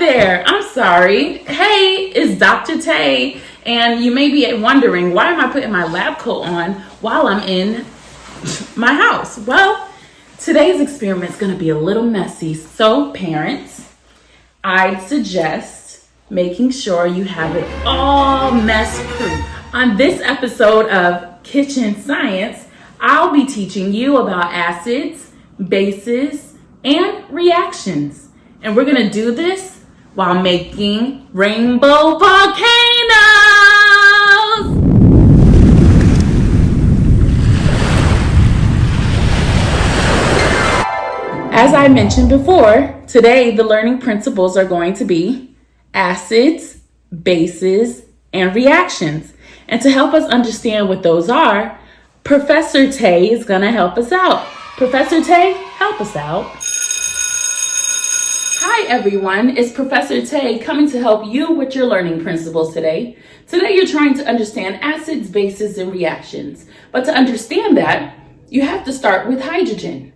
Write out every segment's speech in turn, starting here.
there. I'm sorry. Hey, it's Dr. Tay. And you may be wondering, why am I putting my lab coat on while I'm in my house? Well, today's experiment is going to be a little messy. So, parents, I'd suggest making sure you have it all mess-proof. On this episode of Kitchen Science, I'll be teaching you about acids, bases, and reactions. And we're going to do this while making Rainbow Volcanoes! As I mentioned before, today the learning principles are going to be acids, bases, and reactions. And to help us understand what those are, Professor Tay is going to help us out. Professor Tay, help us out. Hi everyone, it's Professor Tay coming to help you with your learning principles today. Today you're trying to understand acids, bases, and reactions. But to understand that, you have to start with hydrogen.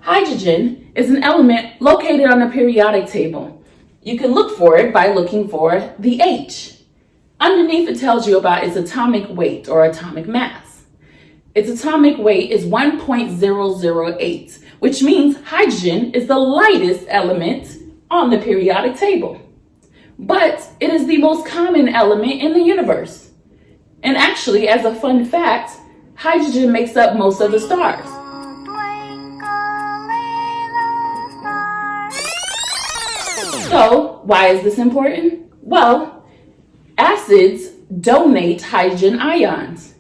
Hydrogen is an element located on the periodic table. You can look for it by looking for the H. Underneath it tells you about its atomic weight or atomic mass. Its atomic weight is 1.008, which means hydrogen is the lightest element on the periodic table. But it is the most common element in the universe. And actually, as a fun fact, hydrogen makes up most of the stars. So, why is this important? Well, acids donate hydrogen ions,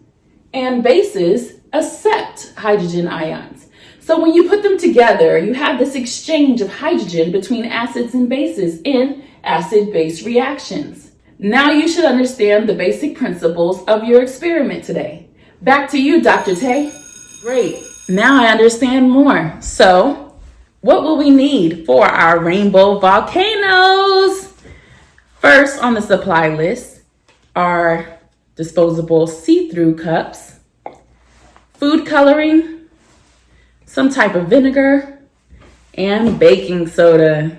and bases accept hydrogen ions. So when you put them together, you have this exchange of hydrogen between acids and bases in acid-base reactions. Now you should understand the basic principles of your experiment today. Back to you, Dr. Tay. Great. Now I understand more. So, what will we need for our Rainbow Volcanoes? First on the supply list are disposable see-through cups, food coloring, some type of vinegar, and baking soda.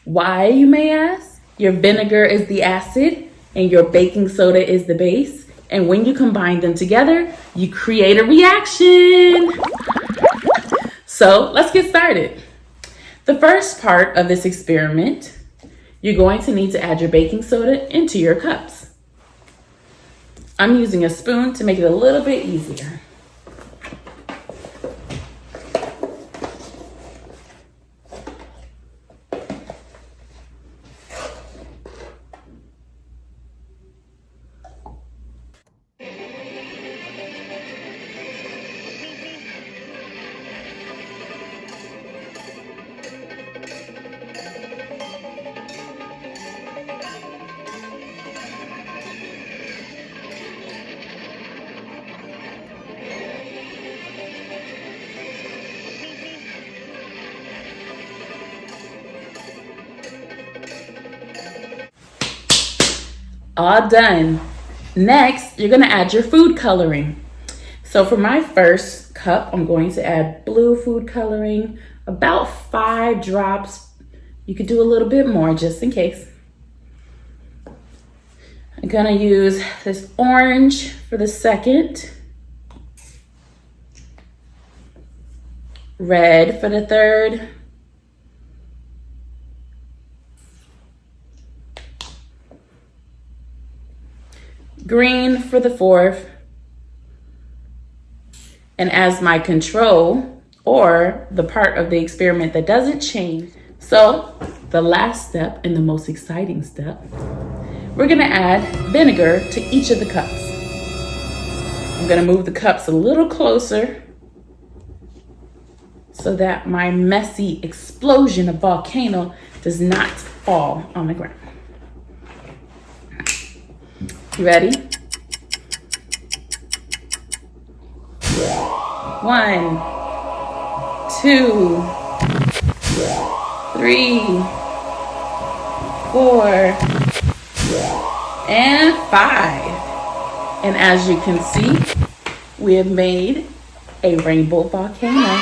Why, you may ask? Your vinegar is the acid and your baking soda is the base. And when you combine them together, you create a reaction. So let's get started. The first part of this experiment, you're going to need to add your baking soda into your cups. I'm using a spoon to make it a little bit easier. All done. Next, you're going to add your food coloring. So for my first cup, I'm going to add blue food coloring, about 5 drops. You could do a little bit more just in case. I'm going to use this orange for the second, red for the third, green for the fourth, and as my control, or the part of the experiment that doesn't change, so the last step and the most exciting step, we're gonna add vinegar to each of the cups. I'm gonna move the cups a little closer so that my messy explosion of volcano does not fall on the ground. You ready? 1, 2, 3, 4, and 5. And as you can see, we have made a rainbow volcano.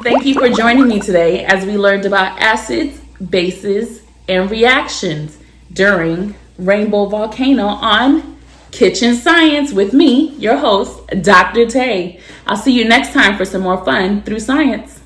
Thank you for joining me today as we learned about acids, bases, and reactions during Rainbow Volcano on Kitchen Science with me, your host, Dr. Tay. I'll see you next time for some more fun through science.